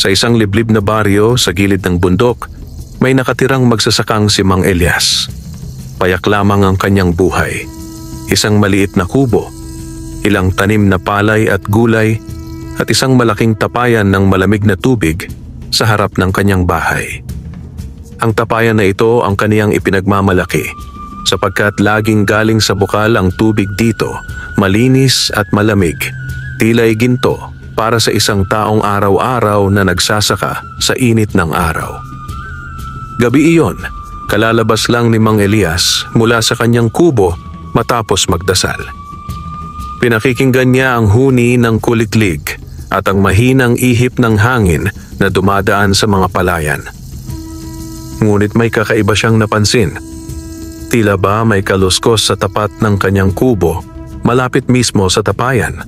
Sa isang liblib na baryo sa gilid ng bundok, may nakatirang magsasakang si Mang Elias. Payak lamang ang kanyang buhay. Isang maliit na kubo, ilang tanim na palay at gulay, at isang malaking tapayan ng malamig na tubig sa harap ng kanyang bahay. Ang tapayan na ito ang kaniyang ipinagmamalaki sapagkat laging galing sa bukal ang tubig dito, malinis at malamig, tila'y ginto para sa isang taong araw-araw na nagsasaka sa init ng araw. Gabi iyon, kalalabas lang ni Mang Elias mula sa kanyang kubo matapos magdasal. Pinakikinggan niya ang huni ng kuliklig at ang mahinang ihip ng hangin na dumadaan sa mga palayan. Ngunit may kakaiba siyang napansin. Tila ba may kaluskos sa tapat ng kanyang kubo, malapit mismo sa tapayan.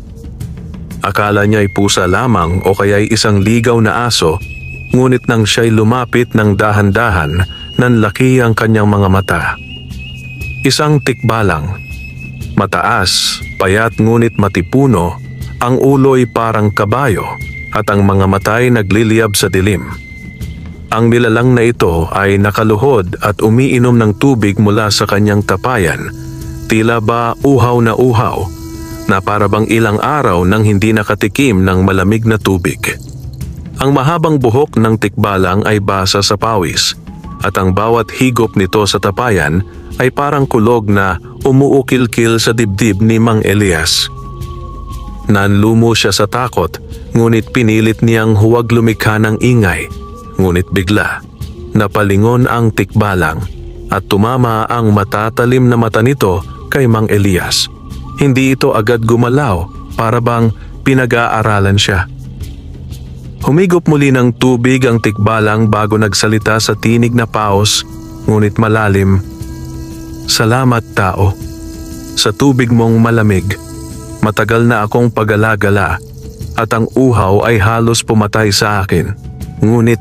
Akala niya ay pusa lamang o kaya'y isang ligaw na aso, ngunit nang siya'y lumapit ng dahan-dahan, nanlaki ang kanyang mga mata. Isang tikbalang. Mataas, payat ngunit matipuno, ang ulo'y parang kabayo at ang mga mata'y nagliliyab sa dilim. Ang nilalang na ito ay nakaluhod at umiinom ng tubig mula sa kanyang tapayan, tila ba uhaw na para bang ilang araw nang hindi nakatikim ng malamig na tubig. Ang mahabang buhok ng tikbalang ay basa sa pawis at ang bawat higop nito sa tapayan ay parang kulog na umuukil-kil sa dibdib ni Mang Elias. Nanlumo siya sa takot, ngunit pinilit niyang huwag lumikha ng ingay. Ngunit bigla, napalingon ang tikbalang at tumama ang matatalim na mata nito kay Mang Elias. Hindi ito agad gumalaw, para bang pinag-aaralan siya. Humigop muli ng tubig ang tikbalang bago nagsalita sa tinig na paos, ngunit malalim. "Salamat tao, sa tubig mong malamig. Matagal na akong pag-alagala at ang uhaw ay halos pumatay sa akin. Ngunit,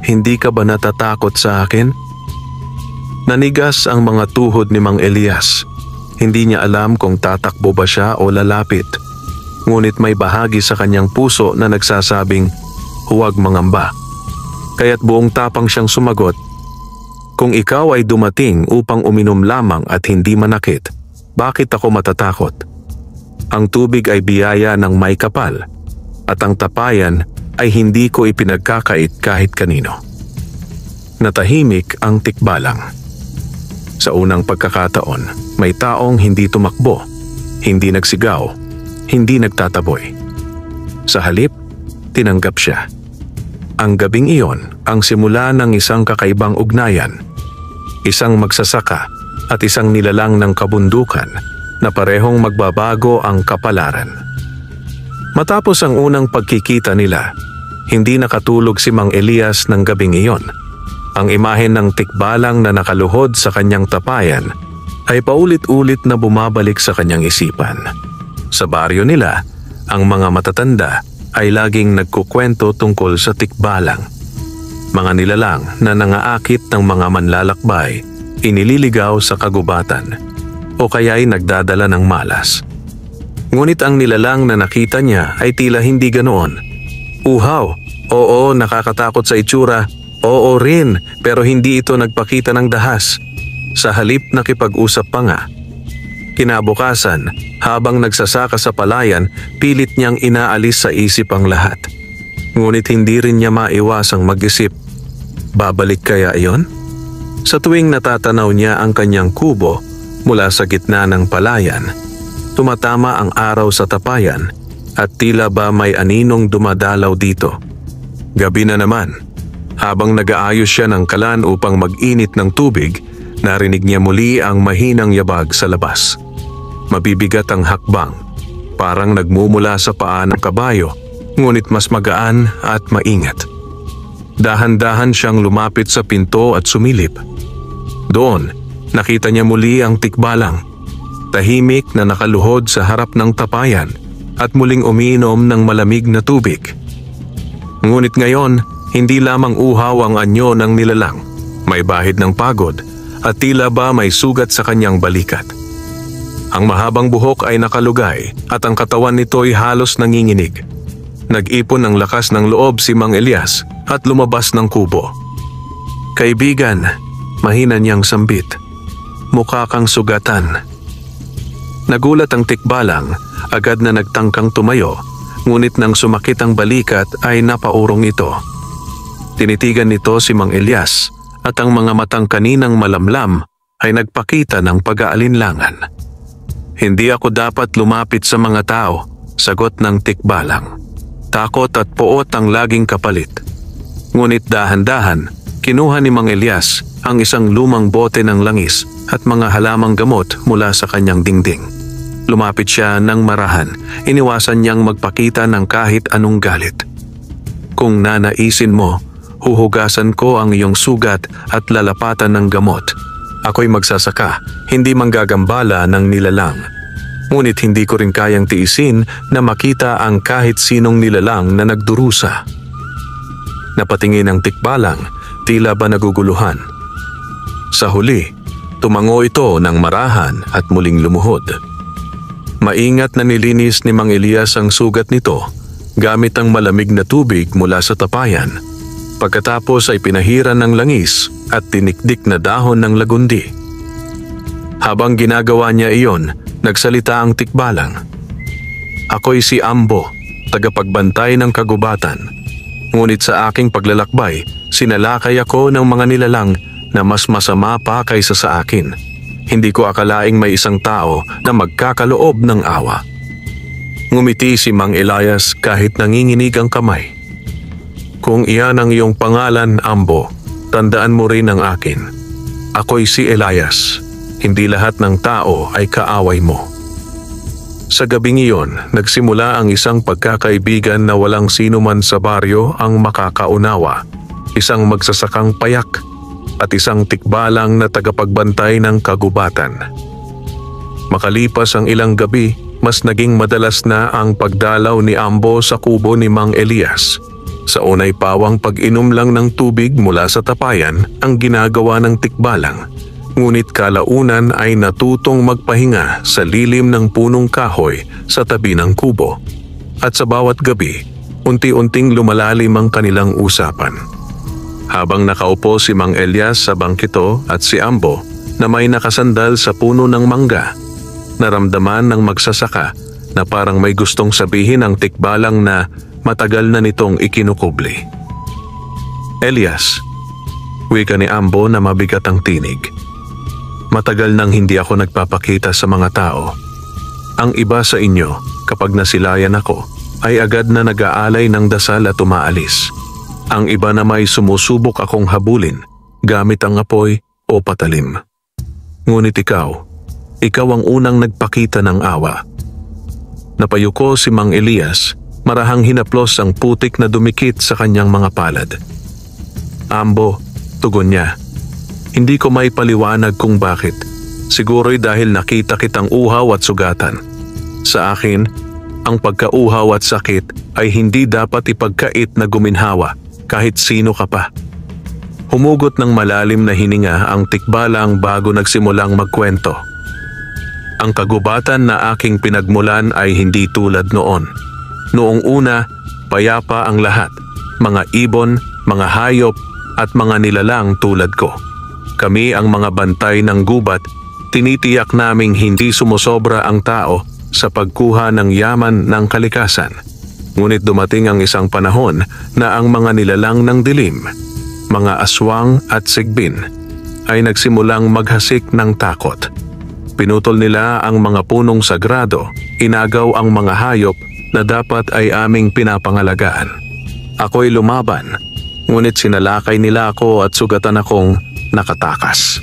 hindi ka ba natatakot sa akin?" Nanigas ang mga tuhod ni Mang Elias. Hindi niya alam kung tatakbo ba siya o lalapit. Ngunit may bahagi sa kanyang puso na nagsasabing, huwag mangamba. Kaya't buong tapang siyang sumagot, "Kung ikaw ay dumating upang uminom lamang at hindi manakit, bakit ako matatakot? Ang tubig ay biyaya ng may kapal, at ang tapayan ay hindi ko ipinagkakait kahit kanino." Natahimik ang tikbalang. Sa unang pagkakataon, may taong hindi tumakbo, hindi nagsigaw, hindi nagtataboy. Sa halip, tinanggap siya. Ang gabing iyon ang simula ng isang kakaibang ugnayan, isang magsasaka at isang nilalang ng kabundukan na parehong magbabago ang kapalaran. Matapos ang unang pagkikita nila, hindi nakatulog si Mang Elias ng gabing iyon. Ang imahe ng tikbalang na nakaluhod sa kanyang tapayan ay paulit-ulit na bumabalik sa kanyang isipan. Sa baryo nila, ang mga matatanda ay laging nagkukwento tungkol sa tikbalang. Mga nilalang na nangaakit ng mga manlalakbay, inililigaw sa kagubatan, o kaya'y nagdadala ng malas. Ngunit ang nilalang na nakita niya ay tila hindi ganoon. Uhaw, oo, nakakatakot sa itsura. Oo rin, pero hindi ito nagpakita ng dahas. Sa halip nakipag-usap pa nga. Kinabukasan, habang nagsasaka sa palayan, pilit niyang inaalis sa isip ang lahat. Ngunit hindi rin niya maiwasang mag-isip, babalik kaya iyon? Sa tuwing natatanaw niya ang kanyang kubo mula sa gitna ng palayan, tumatama ang araw sa tapayan at tila ba may aninong dumadalaw dito. Gabi na naman. Habang nag-aayos siya ng kalan upang mag-init ng tubig, narinig niya muli ang mahinang yabag sa labas. Mabibigat ang hakbang, parang nagmumula sa paa ng kabayo, ngunit mas magaan at maingat. Dahan-dahan siyang lumapit sa pinto at sumilip. Doon, nakita niya muli ang tikbalang, tahimik na nakaluhod sa harap ng tapayan at muling umiinom ng malamig na tubig. Ngunit ngayon, hindi lamang uhaw ang anyo ng nilalang, may bahid ng pagod at tila ba may sugat sa kanyang balikat. Ang mahabang buhok ay nakalugay at ang katawan nito'y halos nanginginig. Nag-ipon ng lakas ng loob si Mang Elias at lumabas ng kubo. "Kaibigan," mahina niyang sambit. "Mukha kang sugatan." Nagulat ang tikbalang, agad na nagtangkang tumayo, ngunit nang sumakit ang balikat ay napaurong ito. Tinitigan nito si Mang Elias at ang mga matang kaninang malamlam ay nagpakita ng pag-aalinlangan. "Hindi ako dapat lumapit sa mga tao," sagot ng tikbalang. Takot at poot ang laging kapalit. Ngunit dahan-dahan, kinuha ni Mang Elias ang isang lumang bote ng langis at mga halamang gamot mula sa kanyang dingding. Lumapit siya ng marahan, iniwasan niyang magpakita ng kahit anong galit. "Kung nanaisin mo, huhugasan ko ang iyong sugat at lalapatan ng gamot. Ako'y magsasaka, hindi manggagambala ng nilalang. Ngunit hindi ko rin kayang tiisin na makita ang kahit sinong nilalang na nagdurusa." Napatingin ang tikbalang, tila ba naguguluhan. Sa huli, tumango ito ng marahan at muling lumuhod. Maingat na nilinis ni Mang Elias ang sugat nito gamit ang malamig na tubig mula sa tapayan. Pagkatapos ay pinahiran ng langis at tinikdik na dahon ng lagundi. Habang ginagawa niya iyon, nagsalita ang tikbalang. "Ako'y si Ambo, tagapagbantay ng kagubatan. Ngunit sa aking paglalakbay, sinalakay ako ng mga nilalang na mas masama pa kaysa sa akin. Hindi ko akalaing may isang tao na magkakaloob ng awa." Ngumiti si Mang Elias kahit nanginginig ang kamay. "Kung iyan ang iyong pangalan, Ambo, tandaan mo rin ang akin. Ako'y si Elias. Hindi lahat ng tao ay kaaway mo." Sa gabing iyon, nagsimula ang isang pagkakaibigan na walang sino man sa baryo ang makakaunawa. Isang magsasakang payak at isang tikbalang na tagapagbantay ng kagubatan. Makalipas ang ilang gabi, mas naging madalas na ang pagdalaw ni Ambo sa kubo ni Mang Elias. Sa unay pawang pag-inom lang ng tubig mula sa tapayan ang ginagawa ng tikbalang. Ngunit kalaunan ay natutong magpahinga sa lilim ng punong kahoy sa tabi ng kubo. At sa bawat gabi, unti-unting lumalalim ang kanilang usapan. Habang nakaupo si Mang Elias sa bangkito at si Ambo na may nakasandal sa puno ng mangga, naramdaman ng magsasaka na parang may gustong sabihin ang tikbalang na matagal na nitong ikinukubli. "Elias," wika ni Ambo na mabigat ang tinig. "Matagal nang hindi ako nagpapakita sa mga tao. Ang iba sa inyo, kapag nasilayan ako, ay agad na nag-aalay ng dasal at umaalis. Ang iba na may sumusubok akong habulin gamit ang apoy o patalim. Ngunit ikaw ang unang nagpakita ng awa." Napayuko si Mang Elias, marahang hinaplos ang putik na dumikit sa kanyang mga palad. "Ambo," tugon niya, "hindi ko may paliwanag kung bakit. Siguro'y dahil nakita kitang uhaw at sugatan. Sa akin, ang pagkauhaw at sakit ay hindi dapat ipagkait na guminhawa kahit sino ka pa." Humugot ng malalim na hininga ang tikbalang bago nagsimulang magkwento. "Ang kagubatan na aking pinagmulan ay hindi tulad noon. Noong una, payapa ang lahat, mga ibon, mga hayop at mga nilalang tulad ko. Kami ang mga bantay ng gubat, tinitiyak naming hindi sumusobra ang tao sa pagkuha ng yaman ng kalikasan. Ngunit dumating ang isang panahon na ang mga nilalang ng dilim, mga aswang at sigbin, ay nagsimulang maghasik ng takot. Pinutol nila ang mga punong sagrado, inagaw ang mga hayop na dapat ay aming pinapangalagaan. Ako'y lumaban, ngunit sinalakay nila ako at sugatan akong nakatakas."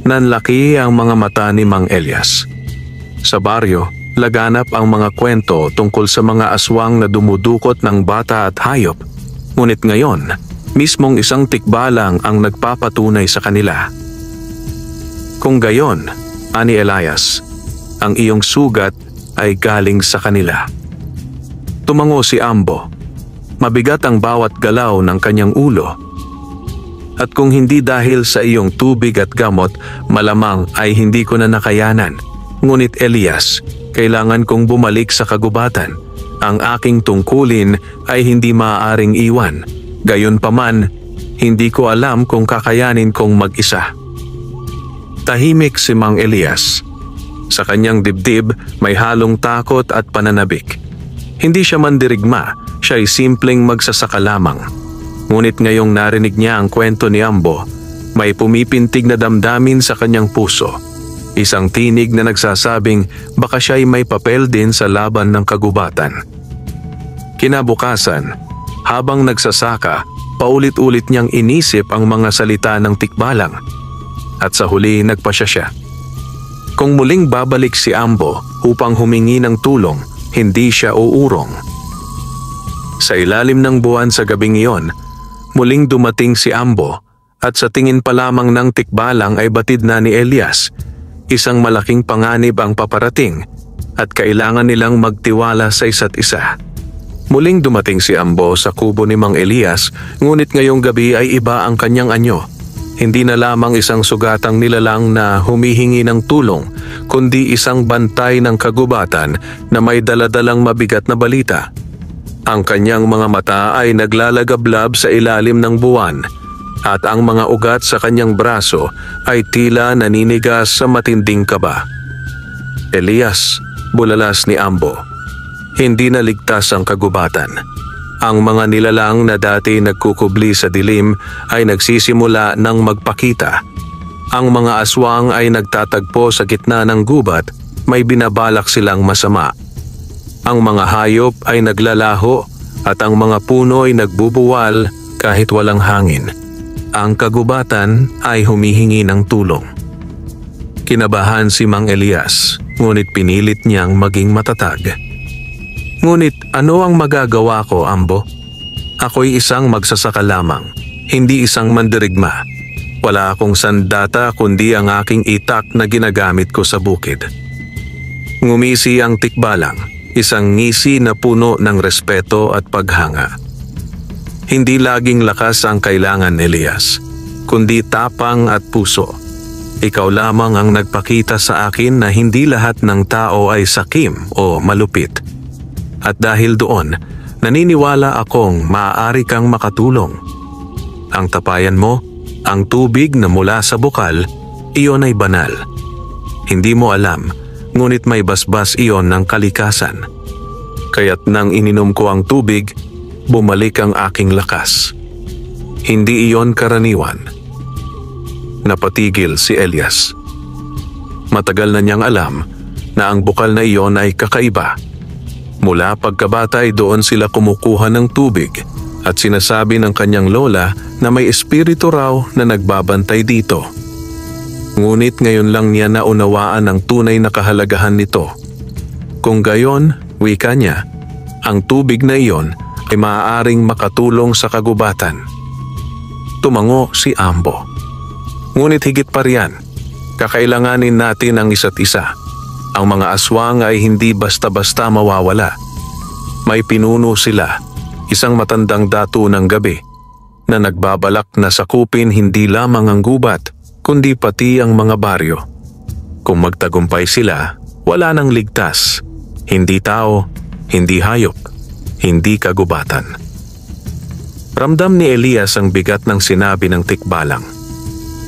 Nanlaki ang mga mata ni Mang Elias. Sa baryo, laganap ang mga kwento tungkol sa mga aswang na dumudukot ng bata at hayop. Ngunit ngayon, mismong isang tikbalang ang nagpapatunay sa kanila. "Kung gayon," ani Elias, "ang iyong sugat ay galing sa kanila." Tumango si Ambo. Mabigat ang bawat galaw ng kanyang ulo. "At kung hindi dahil sa iyong tubig at gamot, malamang ay hindi ko na nakayanan. Ngunit Elias, kailangan kong bumalik sa kagubatan. Ang aking tungkulin ay hindi maaaring iwan. Gayunpaman, hindi ko alam kung kakayanin kong mag-isa. Tahimik si Mang Elias. Sa kanyang dibdib may halong takot at pananabik. Hindi siya mandirigma, siya ay simpleng magsasaka lamang. Ngunit ngayong narinig niya ang kwento ni Ambo, may pumipintig na damdamin sa kanyang puso. Isang tinig na nagsasabing baka siya ay may papel din sa laban ng kagubatan. Kinabukasan, habang nagsasaka, paulit-ulit niyang inisip ang mga salita ng tikbalang. At sa huli nagpasya siya. Kung muling babalik si Ambo upang humingi ng tulong, hindi siya uurong. Sa ilalim ng buwan sa gabing iyon, muling dumating si Ambo at sa tingin pa lamang ng tikbalang ay batid na ni Elias. Isang malaking panganib ang paparating at kailangan nilang magtiwala sa isa't isa. Muling dumating si Ambo sa kubo ni Mang Elias, ngunit ngayong gabi ay iba ang kanyang anyo. Hindi na lamang isang sugatang nilalang na humihingi ng tulong, kundi isang bantay ng kagubatan na may daladalang mabigat na balita. Ang kanyang mga mata ay naglalagablab sa ilalim ng buwan at ang mga ugat sa kanyang braso ay tila naninigas sa matinding kaba. Elias, bulalas ni Ambo. Hindi naligtas ang kagubatan. Ang mga nilalang na dati nagkukubli sa dilim ay nagsisimula ng magpakita. Ang mga aswang ay nagtatagpo sa gitna ng gubat, may binabalak silang masama. Ang mga hayop ay naglalaho at ang mga puno ay nagbubuwal kahit walang hangin. Ang kagubatan ay humihingi ng tulong. Kinabahan si Mang Elias, ngunit pinilit niyang maging matatag. Ngunit ano ang magagawa ko, Ambo? Ako'y isang magsasaka lamang, hindi isang mandirigma. Wala akong sandata kundi ang aking itak na ginagamit ko sa bukid. Ngumisi ang tikbalang, isang ngisi na puno ng respeto at paghanga. Hindi laging lakas ang kailangan, Elias, kundi tapang at puso. Ikaw lamang ang nagpakita sa akin na hindi lahat ng tao ay sakim o malupit. At dahil doon, naniniwala akong maaari kang makatulong. Ang tapayan mo, ang tubig na mula sa bukal, iyon ay banal. Hindi mo alam, ngunit may basbas iyon ng kalikasan. Kaya't nang ininom ko ang tubig, bumalik ang aking lakas. Hindi iyon karaniwan. Napatigil si Elias. Matagal na niyang alam na ang bukal na iyon ay kakaiba. Mula pagkabata ay doon sila kumukuha ng tubig at sinasabi ng kanyang lola na may espiritu raw na nagbabantay dito. Ngunit ngayon lang niya naunawaan ang tunay na kahalagahan nito. Kung gayon, wika niya, ang tubig na iyon ay maaaring makatulong sa kagubatan. Tumango si Ambo. Ngunit higit pa riyan, kakailanganin natin ang isa't isa. Ang mga aswang ay hindi basta-basta mawawala. May pinuno sila, isang matandang datu ng gabi, na nagbabalak na sakupin hindi lamang ang gubat, kundi pati ang mga baryo. Kung magtagumpay sila, wala nang ligtas. Hindi tao, hindi hayop, hindi kagubatan. Ramdam ni Elias ang bigat ng sinabi ng tikbalang.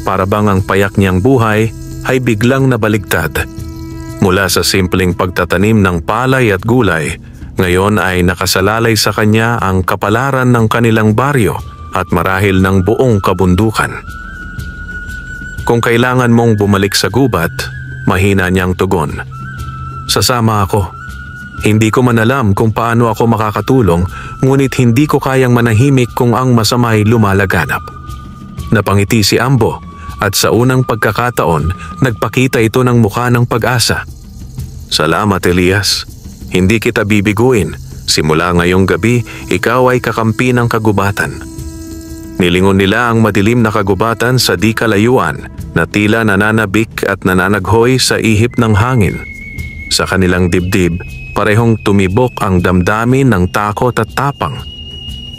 Para bang ang payak niyang buhay ay biglang nabaligtad. Mula sa simpleng pagtatanim ng palay at gulay, ngayon ay nakasalalay sa kanya ang kapalaran ng kanilang baryo at marahil ng buong kabundukan. Kung kailangan mong bumalik sa gubat, mahina niyang tugon. Sasama ako. Hindi ko man alam kung paano ako makakatulong, ngunit hindi ko kayang manahimik kung ang masama'y lumalaganap. Napangiti si Ambo at sa unang pagkakataon, nagpakita ito ng mukha ng pag-asa. Salamat, Elias. Hindi kita bibiguin. Simula ngayong gabi, ikaw ay kakampi ng kagubatan. Nilingon nila ang madilim na kagubatan sa di kalayuan na tila nananabik at nananaghoy sa ihip ng hangin. Sa kanilang dibdib, parehong tumibok ang damdamin ng takot at tapang.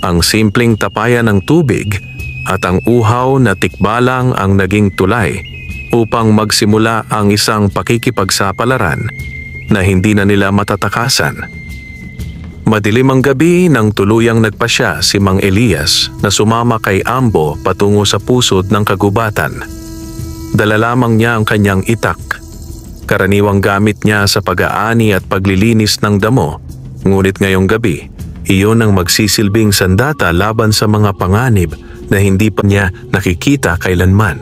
Ang simpleng tapayan ng tubig at ang uhaw na tikbalang ang naging tulay upang magsimula ang isang pakikipagsapalaran na hindi na nila matatakasan. Madilim ang gabi nang tuluyang nagpasya si Mang Elias na sumama kay Ambo patungo sa pusod ng kagubatan. Dala lamang niya ang kanyang itak. Karaniwang gamit niya sa pag-aani at paglilinis ng damo, ngunit ngayong gabi, iyon ang magsisilbing sandata laban sa mga panganib na hindi pa niya nakikita kailanman.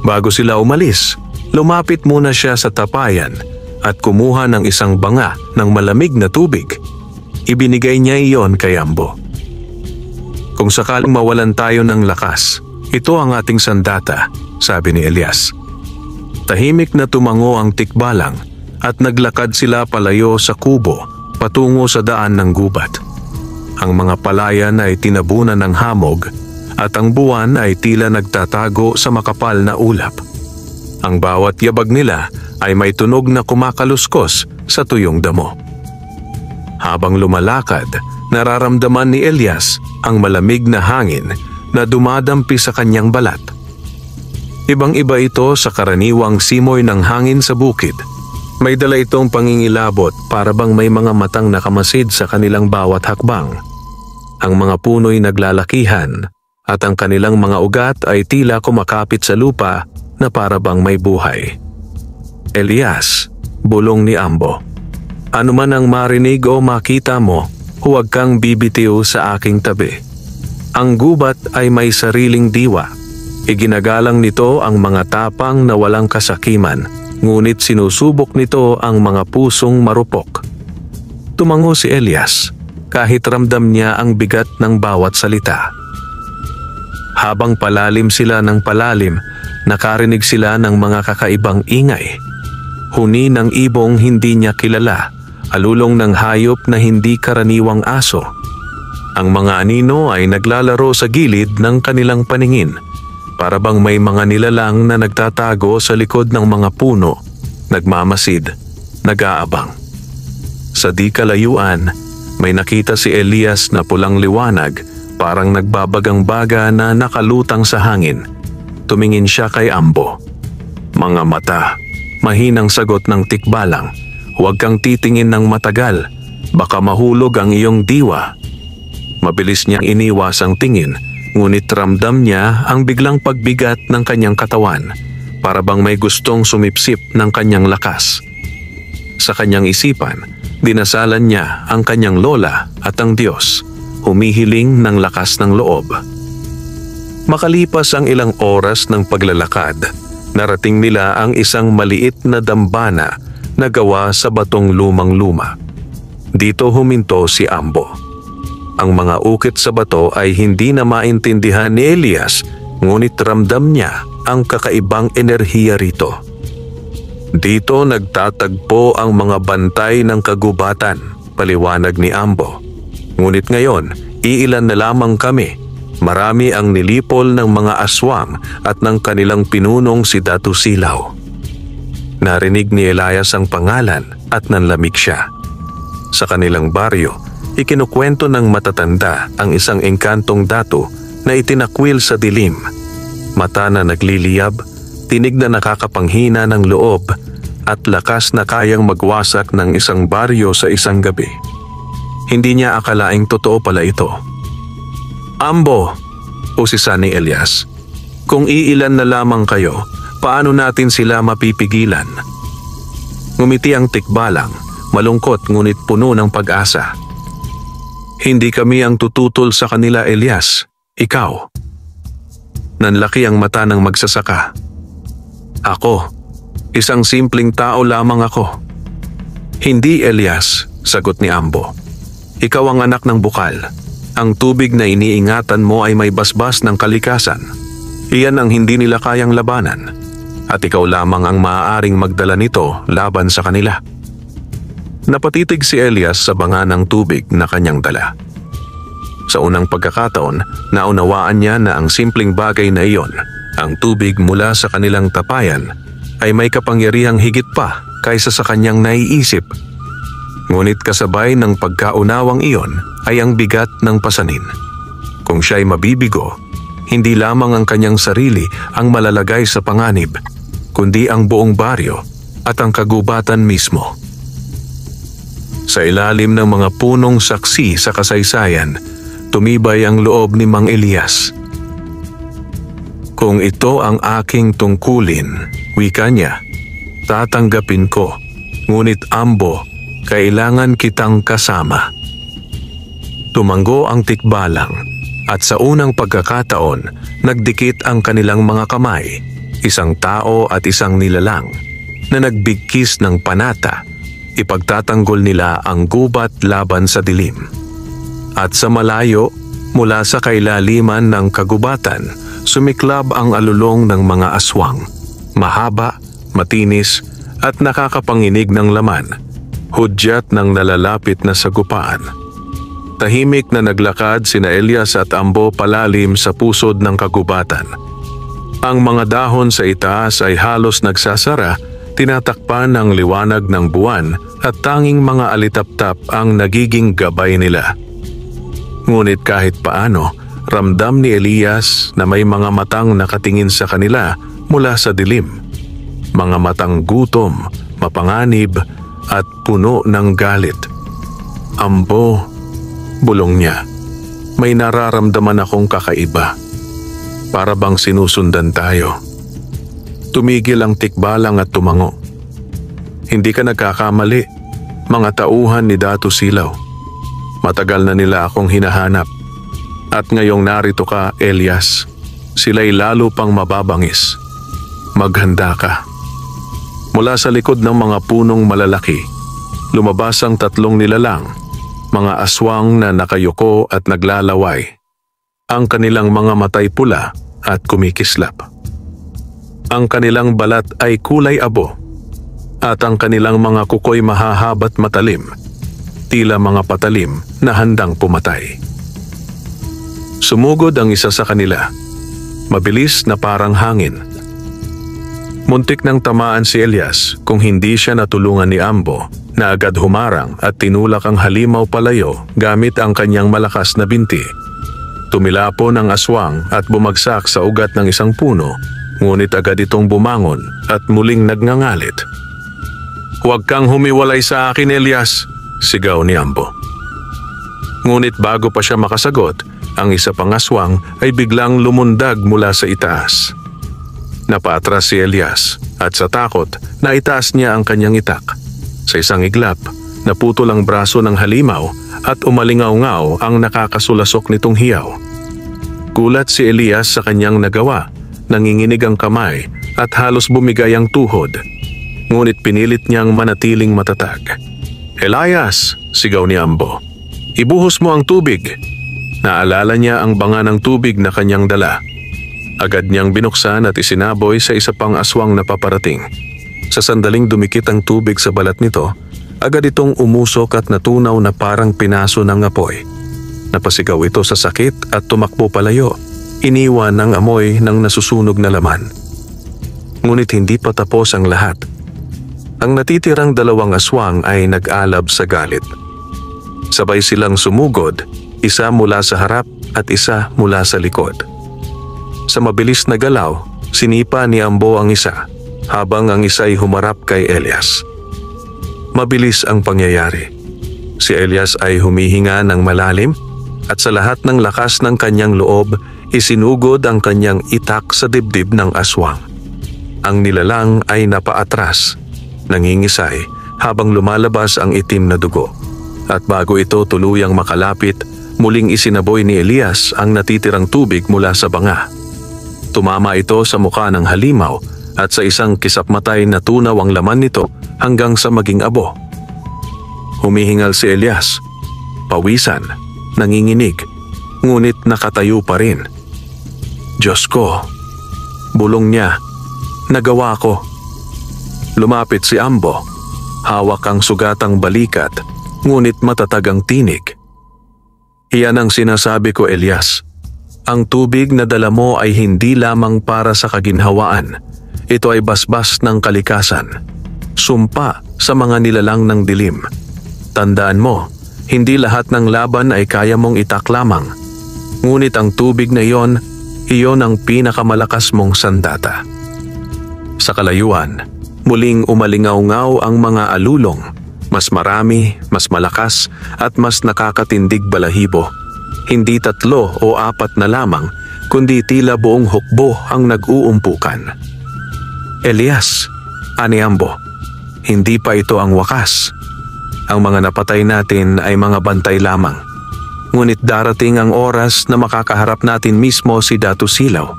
Bago sila umalis, lumapit muna siya sa tapayan at kumuha ng isang banga ng malamig na tubig. Ibinigay niya iyon kay Ambo. Kung sakaling mawalan tayo ng lakas, ito ang ating sandata, sabi ni Elias. Tahimik na tumango ang tikbalang at naglakad sila palayo sa kubo patungo sa daan ng gubat. Ang mga palayan ay tinabunan ng hamog at ang buwan ay tila nagtatago sa makapal na ulap. Ang bawat yabag nila ay may tunog na kumakaluskos sa tuyong damo. Habang lumalakad, nararamdaman ni Elias ang malamig na hangin na dumadampi sa kanyang balat. Ibang-iba ito sa karaniwang simoy ng hangin sa bukid. May dala itong pangingilabot para bang may mga matang nakamasid sa kanilang bawat hakbang. Ang mga puno'y naglalakihan at ang kanilang mga ugat ay tila kumakapit sa lupa na para bang may buhay. Elias, bulong ni Ambo. Ano man ang marinig o makita mo, huwag kang bibitiw sa aking tabi. Ang gubat ay may sariling diwa. Iginagalang nito ang mga tapang na walang kasakiman, ngunit sinusubok nito ang mga pusong marupok. Tumango si Elias, kahit ramdam niya ang bigat ng bawat salita. Habang palalim sila ng palalim, nakarinig sila ng mga kakaibang ingay. Huni ng ibong hindi niya kilala, alulong ng hayop na hindi karaniwang aso. Ang mga anino ay naglalaro sa gilid ng kanilang paningin, para bang may mga nilalang na nagtatago sa likod ng mga puno, nagmamasid, nag-aabang. Sa di kalayuan, may nakita si Elias na pulang liwanag, parang nagbabagang baga na nakalutang sa hangin. Tumingin siya kay Ambo. Mga mata, mahinang sagot ng tikbalang. Huwag kang titingin ng matagal, baka mahulog ang iyong diwa. Mabilis niyang iniwas ang tingin, ngunit ramdam niya ang biglang pagbigat ng kanyang katawan, para bang may gustong sumipsip ng kanyang lakas. Sa kanyang isipan, dinasalan niya ang kanyang lola at ang Diyos, humihiling ng lakas ng loob. Makalipas ang ilang oras ng paglalakad, narating nila ang isang maliit na dambana na gawa sa batong lumang-luma. Dito huminto si Ambo. Ang mga ukit sa bato ay hindi na maintindihan ni Elias, ngunit ramdam niya ang kakaibang enerhiya rito. Dito nagtatagpo ang mga bantay ng kagubatan, paliwanag ni Ambo. Ngunit ngayon, iilan na lamang kami. Marami ang nilipol ng mga aswang at ng kanilang pinunong si Datu Silaw. Narinig ni Elias ang pangalan at nanlamig siya. Sa kanilang baryo, ikinukwento ng matatanda ang isang engkantong datu na itinakwil sa dilim. Mata na nagliliyab, tinig na nakakapanghina ng loob, at lakas na kayang magwasak ng isang baryo sa isang gabi. Hindi niya akalaing totoo pala ito. Ambo, usisa ni Elias. Kung iilan na lamang kayo, paano natin sila mapipigilan? Ngumiti ang tikbalang, malungkot ngunit puno ng pag-asa. Hindi kami ang tututol sa kanila, Elias. Ikaw. Nanlaki ang mata ng magsasaka. Ako, isang simpleng tao lamang ako. Hindi, Elias, sagot ni Ambo. Ikaw ang anak ng bukal. Ang tubig na iniingatan mo ay may basbas ng kalikasan. Iyan ang hindi nila kayang labanan. At ikaw lamang ang maaaring magdala nito laban sa kanila. Napatitig si Elias sa banga ng tubig na kanyang dala. Sa unang pagkakataon, naunawaan niya na ang simpleng bagay na iyon, ang tubig mula sa kanilang tapayan, ay may kapangyarihang higit pa kaysa sa kanyang naiisip. Ngunit kasabay ng pagkaunawang iyon ay ang bigat ng pasanin. Kung siya'y mabibigo, hindi lamang ang kanyang sarili ang malalagay sa panganib, kundi ang buong baryo at ang kagubatan mismo. Sa ilalim ng mga punong saksi sa kasaysayan, tumibay ang loob ni Mang Elias. Kung ito ang aking tungkulin, wika niya, tatanggapin ko. Ngunit Ambo, kailangan kitang kasama. Tumanggo ang tikbalang at sa unang pagkakataon, nagdikit ang kanilang mga kamay, isang tao at isang nilalang, na nagbigkis ng panata. Ipagtatanggol nila ang gubat laban sa dilim. At sa malayo, mula sa kailaliman ng kagubatan, sumiklab ang alulong ng mga aswang. Mahaba, matinis, at nakakapanginig ng laman. Hudyat ng nalalapit na sagupaan. Tahimik na naglakad sina Elias at Ambo palalim sa pusod ng kagubatan. Ang mga dahon sa itaas ay halos nagsasara, tinatakpan ng liwanag ng buwan at tanging mga alitaptap ang nagiging gabay nila. Ngunit kahit paano, ramdam ni Elias na may mga matang nakatingin sa kanila mula sa dilim. Mga matang gutom, mapanganib at puno ng galit. Ambo, bulong niya, may nararamdaman akong kakaiba. Para bang sinusundan tayo. Tumigil ang tikbalang at tumango. Hindi ka nagkakamali, mga tauhan ni Dato Silaw. Matagal na nila akong hinahanap. At ngayong narito ka, Elias, sila'y lalo pang mababangis. Maghanda ka. Mula sa likod ng mga punong malalaki, lumabas ang tatlong nilalang, mga aswang na nakayuko at naglalaway. Ang kanilang mga matay pula at kumikislap. Ang kanilang balat ay kulay abo at ang kanilang mga kukoy mahahaba't matalim, tila mga patalim na handang pumatay. Sumugod ang isa sa kanila, mabilis na parang hangin. Muntik nang tamaan si Elias kung hindi siya natulungan ni Ambo na agad humarang at tinulak ang halimaw palayo gamit ang kanyang malakas na binti. Tumilapon ang aswang at bumagsak sa ugat ng isang puno, ngunit agad itong bumangon at muling nagngangalit. "Huwag kang humiwalay sa akin, Elias," sigaw ni Ambo. Ngunit bago pa siya makasagot, ang isa pang aswang ay biglang lumundag mula sa itaas. Napaatras si Elias at sa takot, naitaas niya ang kanyang itak. Sa isang iglap, naputol ang braso ng halimaw at umalingaw-ngaw ang nakakasulasok nitong hiyaw. Gulat si Elias sa kanyang nagawa, nanginginig ang kamay at halos bumigay ang tuhod. Ngunit pinilit niyang manatiling matatag. "Elias!" sigaw ni Ambo. "Ibuhos mo ang tubig." Naalala niya ang banga ng tubig na kanyang dala. Agad niyang binuksan at isinaboy sa isa pang aswang na paparating. Sa sandaling dumikit ang tubig sa balat nito, agad itong umusok at natunaw na parang pinaso ng apoy. Napasigaw ito sa sakit at tumakbo palayo, iniwan ng amoy ng nasusunog na laman. Ngunit hindi pa tapos ang lahat. Ang natitirang dalawang aswang ay nag-alab sa galit. Sabay silang sumugod, isa mula sa harap at isa mula sa likod. Sa mabilis na galaw, sinipa ni Ambo ang isa, habang ang isa ay humarap kay Elias. Mabilis ang pangyayari. Si Elias ay humihinga ng malalim at sa lahat ng lakas ng kanyang loob, isinugod ang kanyang itak sa dibdib ng aswang. Ang nilalang ay napaatras, nangingisay habang lumalabas ang itim na dugo. At bago ito tuluyang makalapit, muling isinaboy ni Elias ang natitirang tubig mula sa banga. Tumama ito sa mukha ng halimaw at sa isang kisapmatay na tunaw ang laman nito hanggang sa maging abo. Humihingal si Elias, pawisan, nanginginig, ngunit nakatayo pa rin. "Diyos ko," bulong niya, "nagawa ko." Lumapit si Ambo, hawak ang sugatang balikat, ngunit matatag ang tinig. "Iyan ang sinasabi ko, Elias. Ang tubig na dala mo ay hindi lamang para sa kaginhawaan. Ito ay basbas ng kalikasan. Sumpa sa mga nilalang ng dilim. Tandaan mo, hindi lahat ng laban ay kaya mong itak lamang. Ngunit ang tubig na iyon ang pinakamalakas mong sandata." Sa kalayuan, muling umalingaw-ngaw ang mga alulong Mas marami, mas malakas at mas nakakatindig balahibo. Hindi 3 o 4 na lamang, kundi tila buong hukbo ang nag-uumpukan. Elias, ani Ambo, hindi pa ito ang wakas. Ang mga napatay natin ay mga bantay lamang. Ngunit darating ang oras na makakaharap natin mismo si Datu Silaw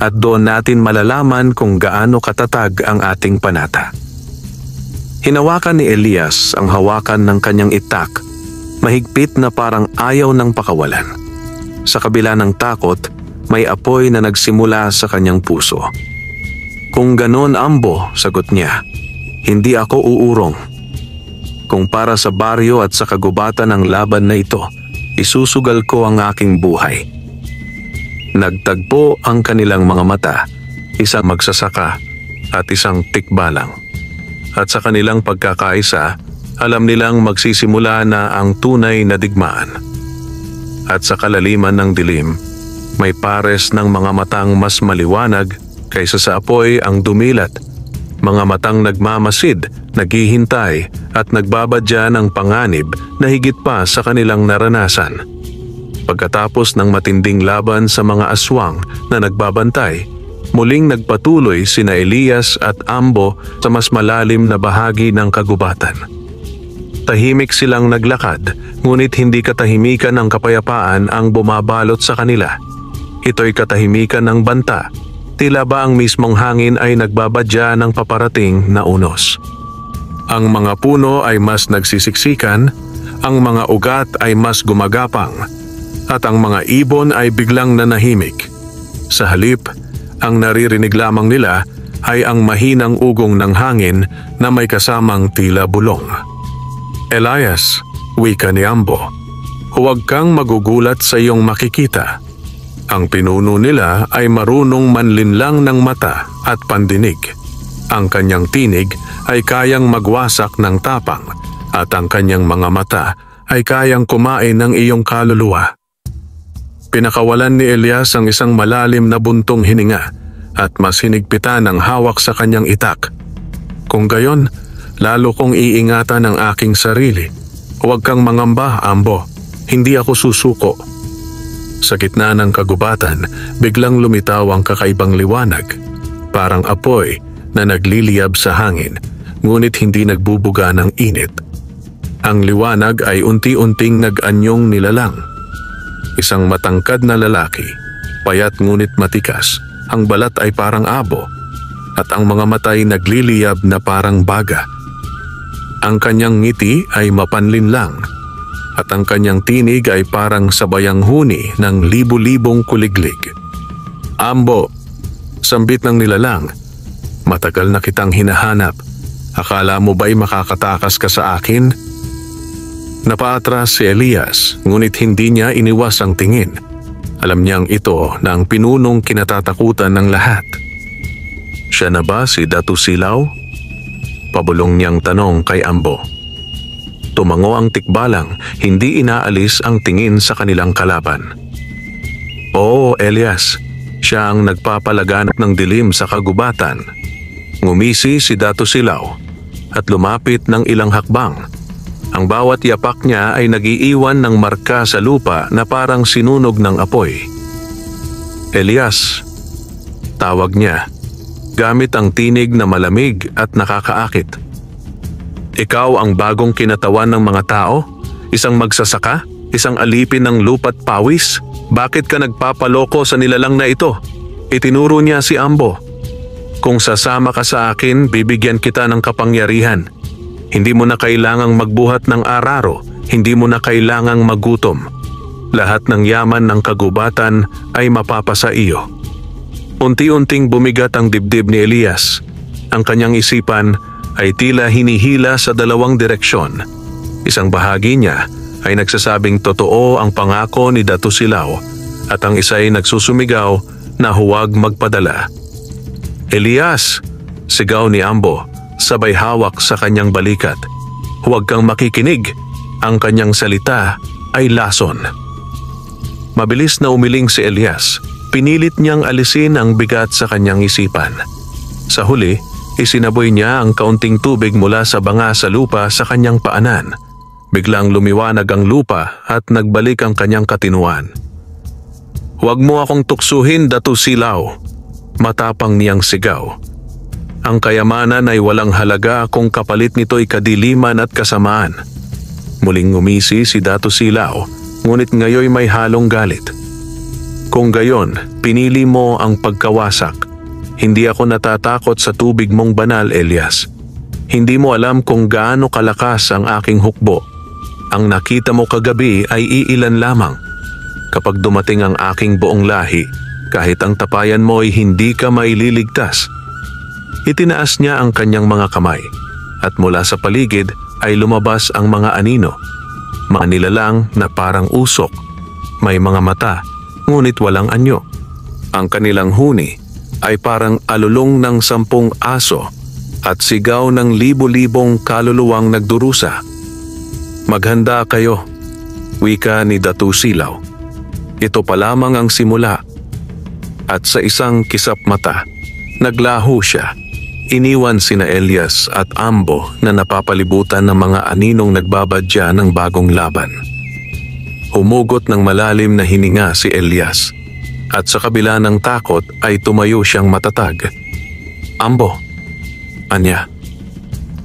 at doon natin malalaman kung gaano katatag ang ating panata. Hinawakan ni Elias ang hawakan ng kanyang itak, mahigpit na parang ayaw ng pakawalan. Sa kabila ng takot, may apoy na nagsimula sa kanyang puso. Kung ganon, Ambo, sagot niya, hindi ako uurong. Kung para sa baryo at sa kagubatan ng laban na ito, isusugal ko ang aking buhay. Nagtagpo ang kanilang mga mata, isang magsasaka at isang tikbalang. At sa kanilang pagkakaisa, alam nilang magsisimula na ang tunay na digmaan. At sa kalaliman ng dilim, may pares ng mga matang mas maliwanag kaysa sa apoy ang dumilat. Mga matang nagmamasid, naghihintay at nagbabadya ng panganib na higit pa sa kanilang naranasan. Pagkatapos ng matinding laban sa mga aswang na nagbabantay, muling nagpatuloy sina Elias at Ambo sa mas malalim na bahagi ng kagubatan. Tahimik silang naglakad, ngunit hindi katahimikan ng kapayapaan ang bumabalot sa kanila. Ito'y katahimikan ng banta, tila ba ang mismong hangin ay nagbabadya ng paparating na unos. Ang mga puno ay mas nagsisiksikan, ang mga ugat ay mas gumagapang, at ang mga ibon ay biglang nanahimik. Sa halip, ang naririnig lamang nila ay ang mahinang ugong ng hangin na may kasamang tila bulong. Elias, wika ni Ambo, huwag kang magugulat sa iyong makikita. Ang pinuno nila ay marunong manlinlang ng mata at pandinig. Ang kanyang tinig ay kayang magwasak ng tapang at ang kanyang mga mata ay kayang kumain ng iyong kaluluwa. Pinakawalan ni Elias ang isang malalim na buntong hininga at mas hinigpitan ang hawak sa kanyang itak. Kung gayon, lalo kong iingatan ang aking sarili. Huwag kang mangamba, Ambo. Hindi ako susuko. Sa gitna ng kagubatan, biglang lumitaw ang kakaibang liwanag. Parang apoy na nagliliyab sa hangin, ngunit hindi nagbubuga ng init. Ang liwanag ay unti-unting nag-anyong nilalang. Isang matangkad na lalaki, payat ngunit matikas, ang balat ay parang abo, at ang mga mata ay nagliliyab na parang baga. Ang kanyang ngiti ay mapanlinlang, at ang kanyang tinig ay parang sabayang huni ng libu-libong kuliglig. Ambo, sambit ng nilalang, matagal na kitang hinahanap. Akala mo ba'y makakatakas ka sa akin? Napaatras si Elias, ngunit hindi niya iniwas ang tingin. Alam niyang ito na ang pinunong kinatatakutan ng lahat. Siya na ba si Datu Silaw? Pabulong niyang tanong kay Ambo. Tumango ang tikbalang, hindi inaalis ang tingin sa kanilang kalaban. Oo, Elias, siya ang nagpapalaganap ng dilim sa kagubatan. Ngumisi si Datu Silaw at lumapit ng ilang hakbang. Ang bawat yapak niya ay nagiiwan ng marka sa lupa na parang sinunog ng apoy. Elias, tawag niya, gamit ang tinig na malamig at nakakaakit. Ikaw ang bagong kinatawan ng mga tao? Isang magsasaka? Isang alipin ng lupa't pawis? Bakit ka nagpapaloko sa nilalang na ito? Itinuro niya si Ambo. Kung sasama ka sa akin, bibigyan kita ng kapangyarihan. Hindi mo na kailangang magbuhat ng araro, hindi mo na kailangang magutom. Lahat ng yaman ng kagubatan ay mapapasa iyo. Unti-unting bumigat ang dibdib ni Elias. Ang kanyang isipan ay tila hinihila sa dalawang direksyon. Isang bahagi niya ay nagsasabing totoo ang pangako ni Datu Silaw at ang isa ay nagsusumigaw na huwag magpadala. Elias, sigaw ni Ambo, sabay hawak sa kanyang balikat. Huwag kang makikinig. Ang kanyang salita ay lason. Mabilis na umiling si Elias. Pinilit niyang alisin ang bigat sa kanyang isipan. Sa huli, Isinaboy niya ang kaunting tubig mula sa banga sa lupa sa kanyang paanan. Biglang lumiwanag ang lupa at nagbalik ang kanyang katinuan. "Huwag mo akong tuksuhin, Datu Silaw," matapang niyang sigaw. "Ang kayamanan ay walang halaga kung kapalit nito'y kadiliman at kasamaan." Muling ngumisi si Datu Silaw, ngunit ngayoy may halong galit. "Kung gayon, pinili mo ang pagkawasak. Hindi ako natatakot sa tubig mong banal, Elias. Hindi mo alam kung gaano kalakas ang aking hukbo. Ang nakita mo kagabi ay iilan lamang. Kapag dumating ang aking buong lahi, kahit ang tapayan mo ay hindi ka maililigtas." Itinaas niya ang kanyang mga kamay at mula sa paligid ay lumabas ang mga anino. Mga nilalang na parang usok. May mga mata, ngunit walang anyo. Ang kanilang huni ay parang alulong ng 10 aso at sigaw ng libo-libong kaluluwang nagdurusa. "Maghanda kayo," wika ni Datu Silaw. "Ito pa lamang ang simula." At sa isang kisap mata, naglaho siya. Iniwan sina Elias at Ambo na napapalibutan ng mga aninong nagbabadya ng bagong laban. Humugot ng malalim na hininga si Elias. At sa kabila ng takot ay tumayo siyang matatag. "Ambo," anya,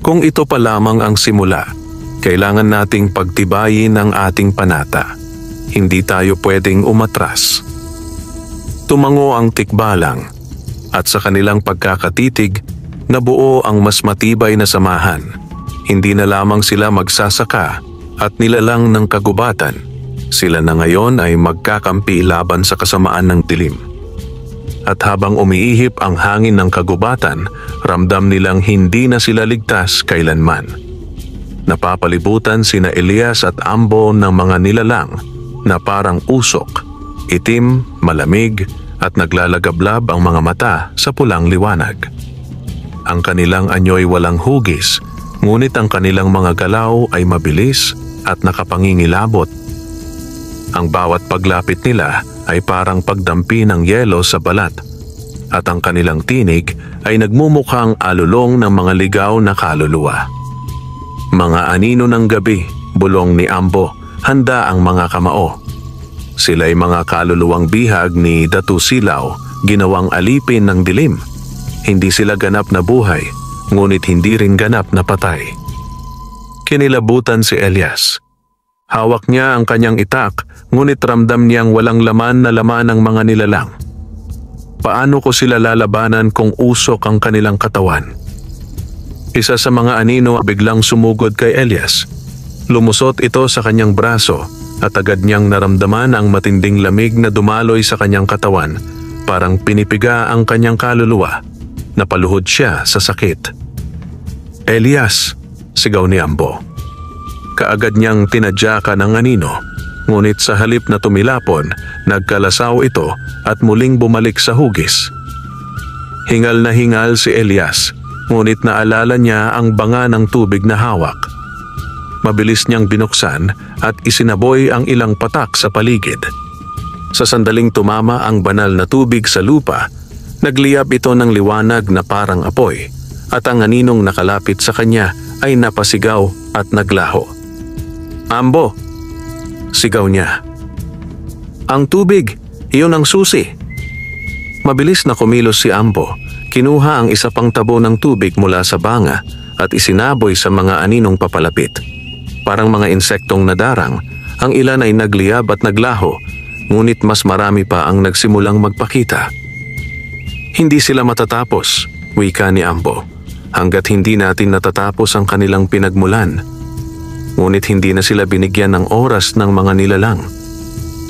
"kung ito pa lamang ang simula, kailangan nating pagtibayin ang ating panata. Hindi tayo pwedeng umatras." Tumango ang tikbalang at sa kanilang pagkakatitig, nabuo ang mas matibay na samahan. Hindi na lamang sila magsasaka at nilalang ng kagubatan. Sila na ngayon ay magkakampi laban sa kasamaan ng dilim. At habang umiihip ang hangin ng kagubatan, ramdam nilang hindi na sila ligtas kailanman. Napapalibutan sina Elias at Ambo ng mga nilalang na parang usok, itim, malamig at naglalagablab ang mga mata sa pulang liwanag. Ang kanilang anyo'y walang hugis, ngunit ang kanilang mga galaw ay mabilis at nakapangingilabot. Ang bawat paglapit nila ay parang pagdampi ng yelo sa balat at ang kanilang tinig ay nagmumukhang alulong ng mga ligaw na kaluluwa. "Mga anino ng gabi," bulong ni Ambo, "handa ang mga kamao." Sila'y mga kaluluwang bihag ni Datu Silaw, ginawang alipin ng dilim. Hindi sila ganap na buhay, ngunit hindi rin ganap na patay. Kinilabutan si Elias. Hawak niya ang kanyang itak, ngunit ramdam niyang walang laman na laman ng mga nilalang. Paano ko sila lalabanan kung usok ang kanilang katawan? Isa sa mga anino biglang sumugod kay Elias. Lumusot ito sa kanyang braso at agad niyang naramdaman ang matinding lamig na dumaloy sa kanyang katawan, parang pinipiga ang kanyang kaluluwa. Napaluhod siya sa sakit. "Elias!" sigaw ni Ambo. Kaagad niyang tinadyakan ang anino, ngunit sa halip na tumilapon, nagkalasaw ito at muling bumalik sa hugis. Hingal na hingal si Elias, ngunit naalala niya ang banga ng tubig na hawak. Mabilis niyang binuksan at isinaboy ang ilang patak sa paligid. Sa sandaling tumama ang banal na tubig sa lupa, nagliyab ito ng liwanag na parang apoy at ang aninong nakalapit sa kanya ay napasigaw at naglaho. "Ambo!" sigaw niya. "Ang tubig, iyon ang susi." Mabilis na kumilos si Ambo. Kinuha ang isa pang tabo ng tubig mula sa banga at isinaboy sa mga aninong papalapit. Parang mga insektong nadarang, ang ilan ay nagliyab at naglaho, ngunit mas marami pa ang nagsimulang magpakita. "Hindi sila matatapos," wika ni Ambo, "hanggat hindi natin natatapos ang kanilang pinagmulan." Ngunit hindi na sila binigyan ng oras ng mga nilalang.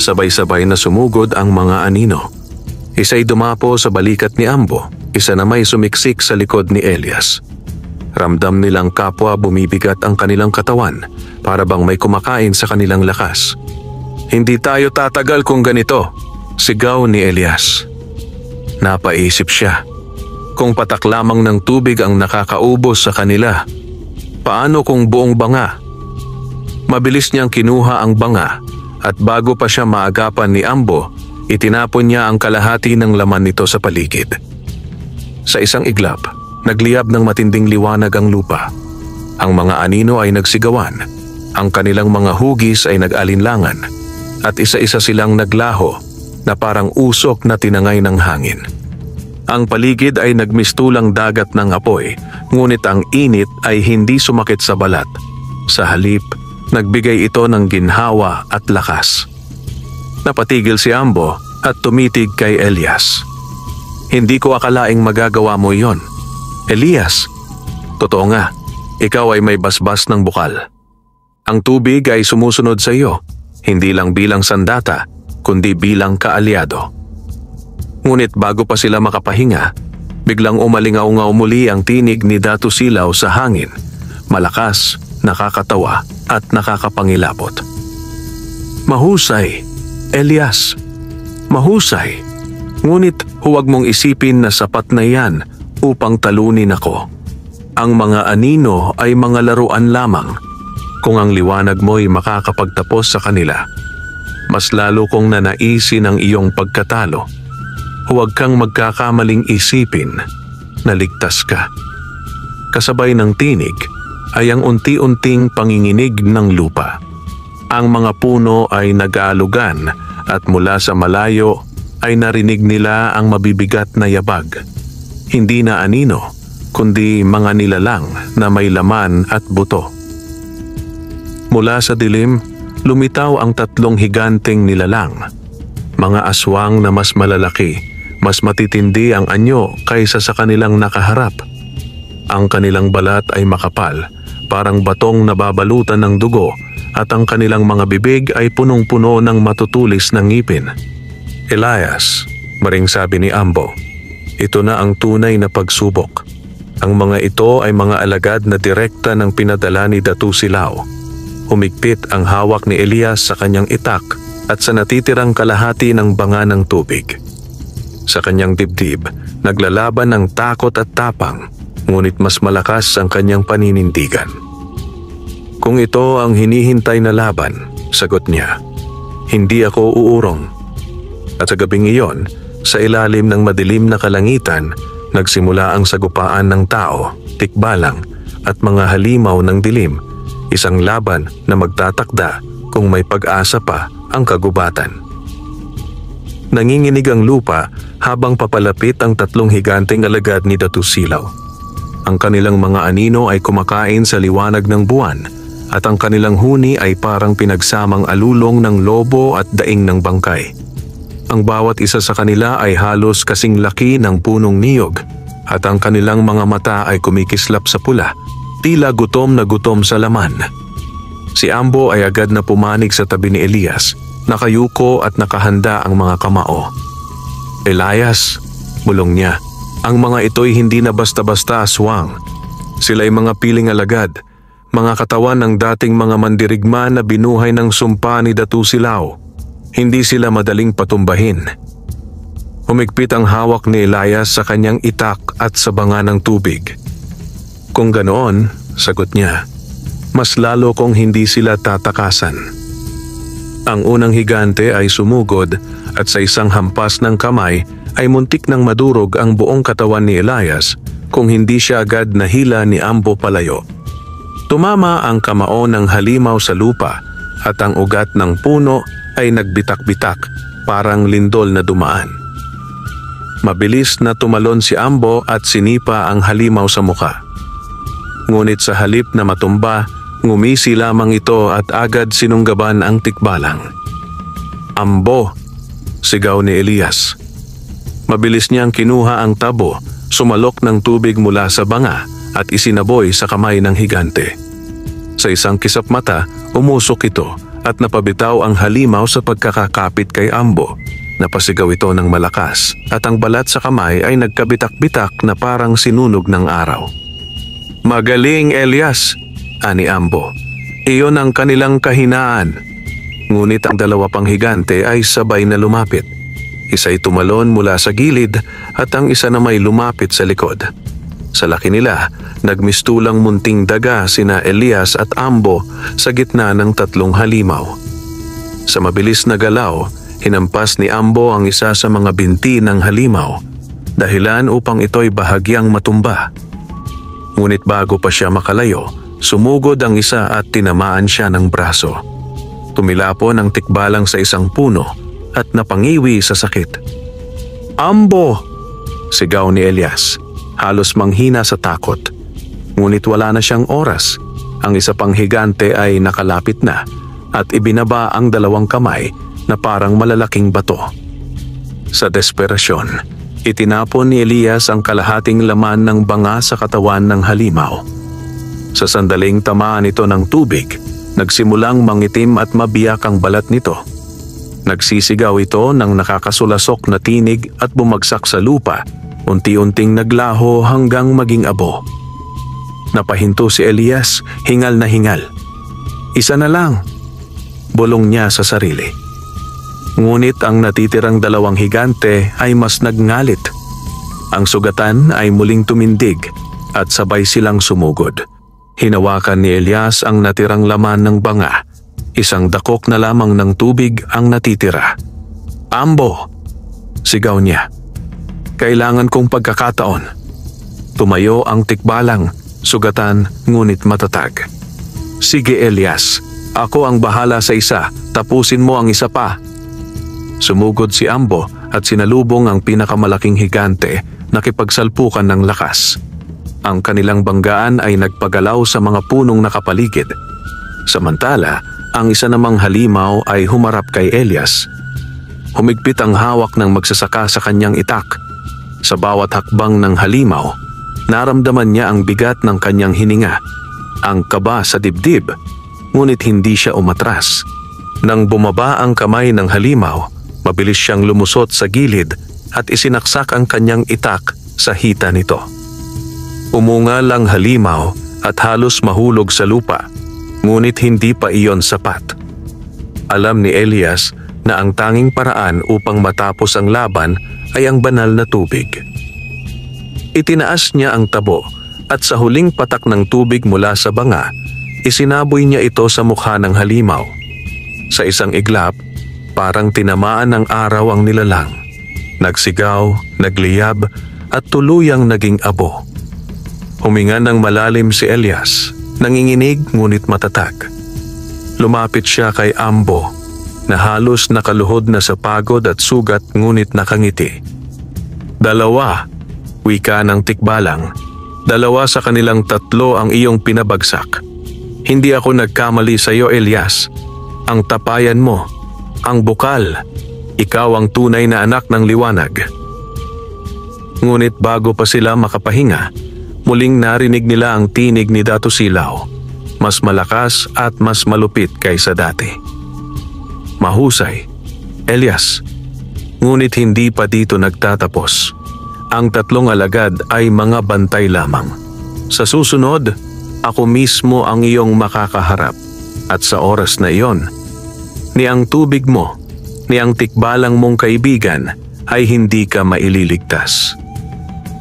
Sabay-sabay na sumugod ang mga anino. Isa'y dumapo sa balikat ni Ambo, isa na may sumiksik sa likod ni Elias. Ramdam nilang kapwa bumibigat ang kanilang katawan, para bang may kumakain sa kanilang lakas. "Hindi tayo tatagal kung ganito," sigaw ni Elias. Napaisip siya. Kung patak lamang ng tubig ang nakakaubos sa kanila, paano kung buong banga? Mabilis niyang kinuha ang banga at bago pa siya maagapan ni Ambo, itinapon niya ang kalahati ng laman nito sa paligid. Sa isang iglap, nagliyab ng matinding liwanag ang lupa. Ang mga anino ay nagsigawan, ang kanilang mga hugis ay nag-alinlangan, at isa-isa silang naglaho na parang usok na tinangay ng hangin. Ang paligid ay nagmistulang dagat ng apoy, ngunit ang init ay hindi sumakit sa balat. Sa halip, nagbigay ito ng ginhawa at lakas. Napatigil si Ambo at tumitig kay Elias. "Hindi ko akalaing magagawa mo iyon. Elias, totoo nga, ikaw ay may basbas ng bukal. Ang tubig ay sumusunod sa iyo, hindi lang bilang sandata, kundi bilang kaalyado." Ngunit bago pa sila makapahinga, biglang umalingaw-ngaw muli ang tinig ni Datu Silaw sa hangin, malakas, nakakatawa at nakakapangilabot. "Mahusay, Elias, mahusay. Ngunit huwag mong isipin na sapat na yan upang talunin ako. Ang mga anino ay mga laruan lamang. Kung ang liwanag mo'y makakapagtapos sa kanila, mas lalo kong nanaisin ang iyong pagkatalo. Huwag kang magkakamaling isipin na ligtas ka." Kasabay ng tinig ay ang unti-unting panginginig ng lupa. Ang mga puno ay nag-aalugan at mula sa malayo ay narinig nila ang mabibigat na yabag. Hindi na anino, kundi mga nilalang na may laman at buto. Mula sa dilim, lumitaw ang tatlong higanteng nilalang. Mga aswang na mas malalaki, mas matitindi ang anyo kaysa sa kanilang nakaharap. Ang kanilang balat ay makapal, parang batong nababalutan ng dugo, at ang kanilang mga bibig ay punong-puno ng matutulis na ngipin. "Elias," maring sabi ni Ambo, "ito na ang tunay na pagsubok. Ang mga ito ay mga alagad na direkta ng pinadala ni Datu Silaw." Humigpit ang hawak ni Elias sa kanyang itak at sa natitirang kalahati ng banga ng tubig. Sa kanyang dibdib, naglalaban ng takot at tapang, ngunit mas malakas ang kanyang paninindigan. "Kung ito ang hinihintay na laban," sagot niya, "hindi ako uurong." At sa gabing iyon, sa ilalim ng madilim na kalangitan, nagsimula ang sagupaan ng tao, tikbalang, at mga halimaw ng dilim, isang laban na magtatakda kung may pag-asa pa ang kagubatan. Nanginginig ang lupa habang papalapit ang tatlong higanteng alagad ni Datu Silaw. Ang kanilang mga anino ay kumakain sa liwanag ng buwan, at ang kanilang huni ay parang pinagsamang alulong ng lobo at daing ng bangkay. Ang bawat isa sa kanila ay halos kasing laki ng punong niyog, at ang kanilang mga mata ay kumikislap sa pula, tila gutom na gutom sa laman. Si Ambo ay agad na pumanig sa tabi ni Elias, nakayuko at nakahanda ang mga kamao. "Elias," bulong niya, "ang mga ito'y hindi na basta-basta aswang. Sila'y mga piling alagad, mga katawan ng dating mga mandirigma na binuhay ng sumpa ni Datu Silaw. Hindi sila madaling patumbahin." Humigpit ang hawak ni Elias sa kanyang itak at sa banga ng tubig. "Kung ganoon," sagot niya, "mas lalo kong hindi sila tatakasan." Ang unang higante ay sumugod at sa isang hampas ng kamay ay muntik nang madurog ang buong katawan ni Elias kung hindi siya agad nahila ni Ambo palayo. Tumama ang kamao ng halimaw sa lupa at ang ugat ng puno ay nagbitak-bitak parang lindol na dumaan. Mabilis na tumalon si Ambo at sinipa ang halimaw sa muka. Ngunit sa halip na matumba, ngumisi lamang ito at agad sinunggaban ang tikbalang. "Ambo!" sigaw ni Elias. Mabilis niyang kinuha ang tabo, sumalok ng tubig mula sa banga at isinaboy sa kamay ng higante. Sa isang kisap mata, umusok ito at napabitaw ang halimaw sa pagkakakapit kay Ambo. Napasigaw ito ng malakas at ang balat sa kamay ay nagkabitak-bitak na parang sinunog ng araw. "Magaling, Elias," ani Ambo. "Iyon ang kanilang kahinaan." Ngunit ang dalawa pang higante ay sabay na lumapit. Isa'y tumalon mula sa gilid at ang isa na may lumapit sa likod. Sa laki nila, nagmistulang munting daga sina Elias at Ambo sa gitna ng tatlong halimaw. Sa mabilis na galaw, hinampas ni Ambo ang isa sa mga binti ng halimaw, dahilan upang ito'y bahagyang matumba. Ngunit bago pa siya makalayo, sumugod ang isa at tinamaan siya ng braso. Tumilapon ang tikbalang sa isang puno at napangiwi sa sakit. "Ambo!" sigaw ni Elias, halos manghina sa takot. Ngunit wala na siyang oras. Ang isa pang higante ay nakalapit na at ibinaba ang 2 kamay na parang malalaking bato. Sa desperasyon, itinapon ni Elias ang kalahating laman ng banga sa katawan ng halimaw. Sa sandaling tamaan ito ng tubig, nagsimulang mangitim at mabiyak ang balat nito. Nagsisigaw ito ng nakakasulasok na tinig at bumagsak sa lupa, unti-unting naglaho hanggang maging abo. Napahinto si Elias, hingal na hingal. "Isa na lang," bulong niya sa sarili. Ngunit ang natitirang 2 higante ay mas nagngalit. Ang sugatan ay muling tumindig at sabay silang sumugod. Hinawakan ni Elias ang natirang laman ng banga. Isang dakok na lamang ng tubig ang natitira. "Ambo!" sigaw niya. "Kailangan kong pagkakataon." Tumayo ang tikbalang, sugatan ngunit matatag. "Sige Elias, ako ang bahala sa isa, tapusin mo ang isa pa." Sumugod si Ambo at sinalubong ang pinakamalaking higante, nakipagsalpukan ng lakas. Ang kanilang banggaan ay nagpagalaw sa mga punong nakapaligid. Samantala, ang isa namang halimaw ay humarap kay Elias. Humigpit ang hawak ng magsasaka sa kanyang itak. Sa bawat hakbang ng halimaw, naramdaman niya ang bigat ng kanyang hininga, ang kaba sa dibdib, ngunit hindi siya umatras. Nang bumaba ang kamay ng halimaw, mabilis siyang lumusot sa gilid at isinaksak ang kanyang itak sa hita nito. Umungal ang halimaw at halos mahulog sa lupa, ngunit hindi pa iyon sapat. Alam ni Elias na ang tanging paraan upang matapos ang laban ay ang banal na tubig. Itinaas niya ang tabo at sa huling patak ng tubig mula sa banga, isinaboy niya ito sa mukha ng halimaw. Sa isang iglap, parang tinamaan ng araw ang nilalang. Nagsigaw, nagliyab at tuluyang naging abo. Huminga ng malalim si Elias, nanginginig ngunit matatag. Lumapit siya kay Ambo na halos nakaluhod na sa pagod at sugat ngunit nakangiti. "Dalawa," wika ng tikbalang. "Dalawa sa kanilang 3 ang iyong pinabagsak. Hindi ako nagkamali sa iyo, Elias. Ang tapayan mo, ang bukal, ikaw ang tunay na anak ng liwanag." Ngunit bago pa sila makapahinga, muling narinig nila ang tinig ni Dato' Silao, mas malakas at mas malupit kaysa dati. "Mahusay, Elias." Ngunit hindi pa dito nagtatapos. Ang 3 alagad ay mga bantay lamang. "Sa susunod, ako mismo ang iyong makakaharap. At sa oras na iyon, ni ang tubig mo, ni ang tikbalang mong kaibigan ay hindi ka maililigtas."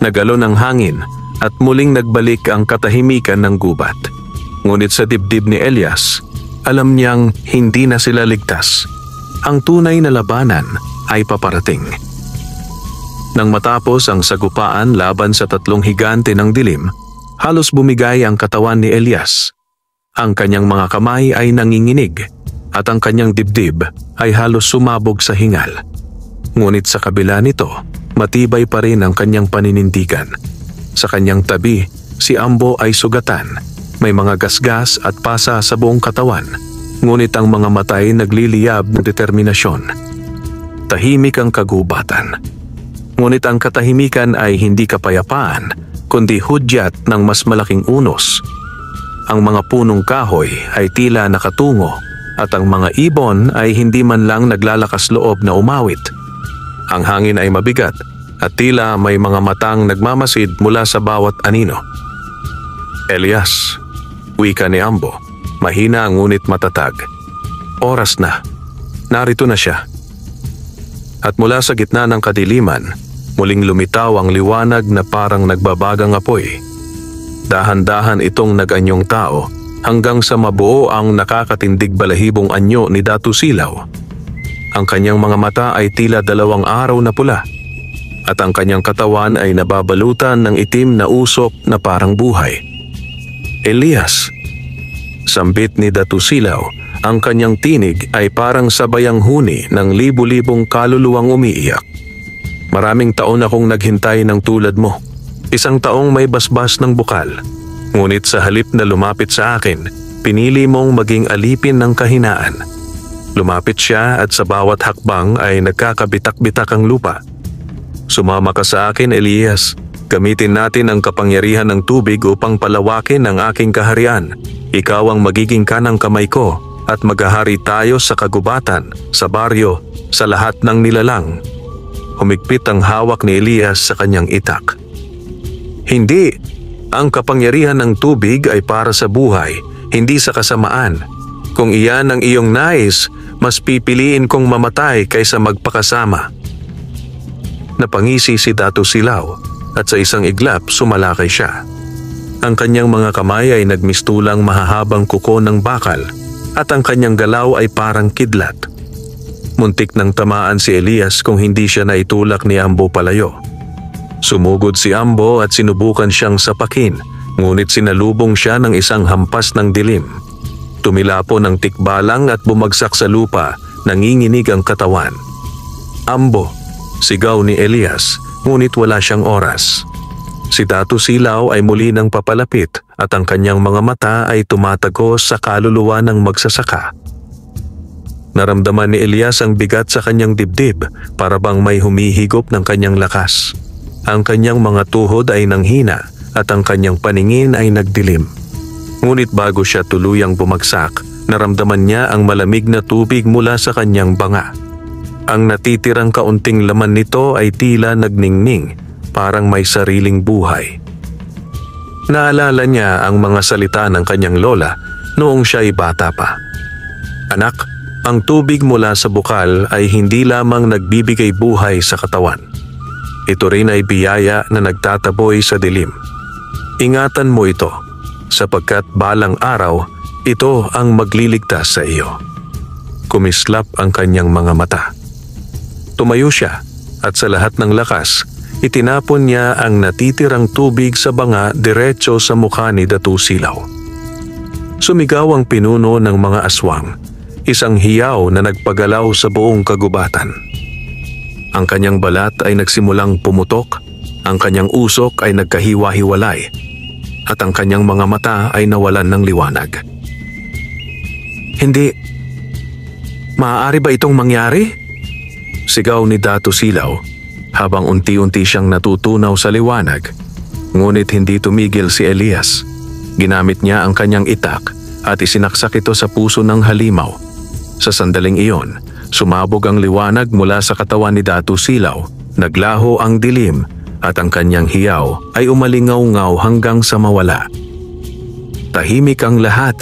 Nagalon ang hangin at muling nagbalik ang katahimikan ng gubat. Ngunit sa dibdib ni Elias, alam niyang hindi na sila ligtas. Ang tunay na labanan ay paparating. Nang matapos ang sagupaan laban sa 3 higante ng dilim, halos bumigay ang katawan ni Elias. Ang kanyang mga kamay ay nanginginig at ang kanyang dibdib ay halos sumabog sa hingal. Ngunit sa kabila nito, matibay pa rin ang kanyang paninindigan. Sa kanyang tabi, si Ambo ay sugatan. May mga gasgas at pasa sa buong katawan, ngunit ang mga mata ay nagliliyab ng determinasyon. Tahimik ang kagubatan. Ngunit ang katahimikan ay hindi kapayapaan, kundi hudyat ng mas malaking unos. Ang mga punong kahoy ay tila nakatungo at ang mga ibon ay hindi man lang naglalakas loob na umawit. Ang hangin ay mabigat at tila may mga matang nagmamasid mula sa bawat anino. "Elias," wika ni Ambo, mahina ngunit matatag. "Oras na. Narito na siya." At mula sa gitna ng kadiliman, muling lumitaw ang liwanag na parang nagbabagang apoy. Dahan-dahan itong nag-anyong tao hanggang sa mabuo ang nakakatindig balahibong anyo ni Dato' Silao. Ang kanyang mga mata ay tila 2 araw na pula. at ang kanyang katawan ay nababalutan ng itim na usok na parang buhay. Elias, sambit ni Datu Silaw, ang kanyang tinig ay parang sabayang huni ng libu-libong kaluluwang umiiyak. Maraming taon akong naghintay ng tulad mo. Isang taong may basbas ng bukal. Ngunit sa halip na lumapit sa akin, pinili mong maging alipin ng kahinaan. Lumapit siya at sa bawat hakbang ay nagkakabitak-bitak ang lupa. Sumama ka sa akin, Elias. Gamitin natin ang kapangyarihan ng tubig upang palawakin ang aking kaharian. Ikaw ang magiging kanang kamay ko at maghahari tayo sa kagubatan, sa baryo, sa lahat ng nilalang. Humigpit ang hawak ni Elias sa kanyang itak. Hindi! Ang kapangyarihan ng tubig ay para sa buhay, hindi sa kasamaan. Kung iyan ang iyong nais, mas pipiliin kong mamatay kaysa magpakasama. Napangisi si Datu Silaw at sa isang iglap sumalakay siya. Ang kanyang mga kamay ay nagmistulang mahahabang kuko ng bakal at ang kanyang galaw ay parang kidlat. Muntik nang tamaan si Elias kung hindi siya naitulak ni Ambo palayo. Sumugod si Ambo at sinubukan siyang sapakin, ngunit sinalubong siya ng isang hampas ng dilim. Tumilapo ng tikbalang at bumagsak sa lupa, nanginginig ang katawan. Ambo! Sigaw ni Elias, ngunit wala siyang oras. Si Datu Silaw ay muli nang papalapit at ang kanyang mga mata ay tumatagos sa kaluluwa ng magsasaka. Naramdaman ni Elias ang bigat sa kanyang dibdib, para bang may humihigop ng kanyang lakas. Ang kanyang mga tuhod ay nanghina at ang kanyang paningin ay nagdilim. Ngunit bago siya tuluyang bumagsak, naramdaman niya ang malamig na tubig mula sa kanyang banga. Ang natitirang kaunting laman nito ay tila nagningning, parang may sariling buhay. Naalala niya ang mga salita ng kanyang lola noong siya ay bata pa. Anak, ang tubig mula sa bukal ay hindi lamang nagbibigay buhay sa katawan. Ito rin ay biyaya na nagtataboy sa dilim. Ingatan mo ito, sapagkat balang araw, ito ang magliligtas sa iyo. Kumislap ang kanyang mga mata. Tumayo siya at sa lahat ng lakas, itinapon niya ang natitirang tubig sa banga diretso sa mukha ni Datu Silaw. Sumigaw ang pinuno ng mga aswang, isang hiyaw na nagpagalaw sa buong kagubatan. Ang kanyang balat ay nagsimulang pumutok, ang kanyang usok ay nagkahiwa-hiwalay, at ang kanyang mga mata ay nawalan ng liwanag. Hindi. Maaari ba itong mangyari? Sigaw ni Datu Silaw habang unti-unti siyang natutunaw sa liwanag. Ngunit hindi tumigil si Elias. Ginamit niya ang kanyang itak at isinaksak ito sa puso ng halimaw. Sa sandaling iyon, sumabog ang liwanag mula sa katawan ni Datu Silaw, naglaho ang dilim at ang kanyang hiyaw ay umalingaw-ngaw hanggang sa mawala. Tahimik ang lahat.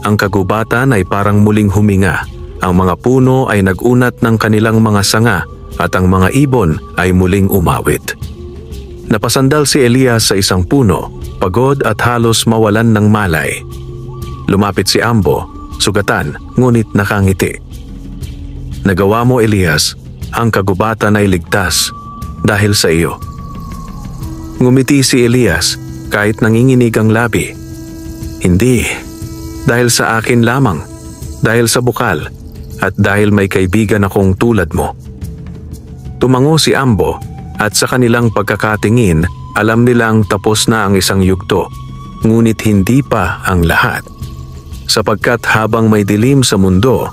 Ang kagubatan ay parang muling huminga. Ang mga puno ay nagunat ng kanilang mga sanga at ang mga ibon ay muling umawit. Napasandal si Elias sa isang puno, pagod at halos mawalan ng malay. Lumapit si Ambo, sugatan ngunit nakangiti. Nagawa mo, Elias, ang kagubatan ay ligtas dahil sa iyo. Ngumiti si Elias kahit nanginginig ang labi. Hindi, dahil sa akin lamang, dahil sa bukal, at dahil may kaibigan akong tulad mo. Tumango si Ambo at sa kanilang pagkakatingin, alam nilang tapos na ang isang yugto, ngunit hindi pa ang lahat. Sapagkat habang may dilim sa mundo,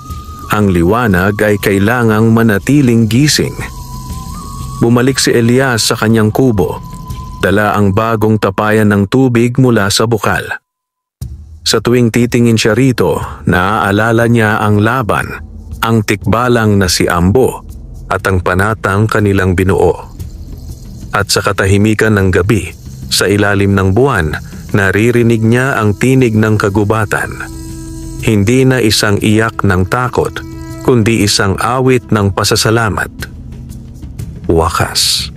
ang liwanag ay kailangang manatiling gising. Bumalik si Elias sa kanyang kubo, dala ang bagong tapayan ng tubig mula sa bukal. Sa tuwing titingin siya rito, naaalala niya ang laban, ang tikbalang na si Ambo at ang panatang kanilang binuo. At sa katahimikan ng gabi, sa ilalim ng buwan, naririnig niya ang tinig ng kagubatan. Hindi na isang iyak ng takot, kundi isang awit ng pasasalamat. Wakas.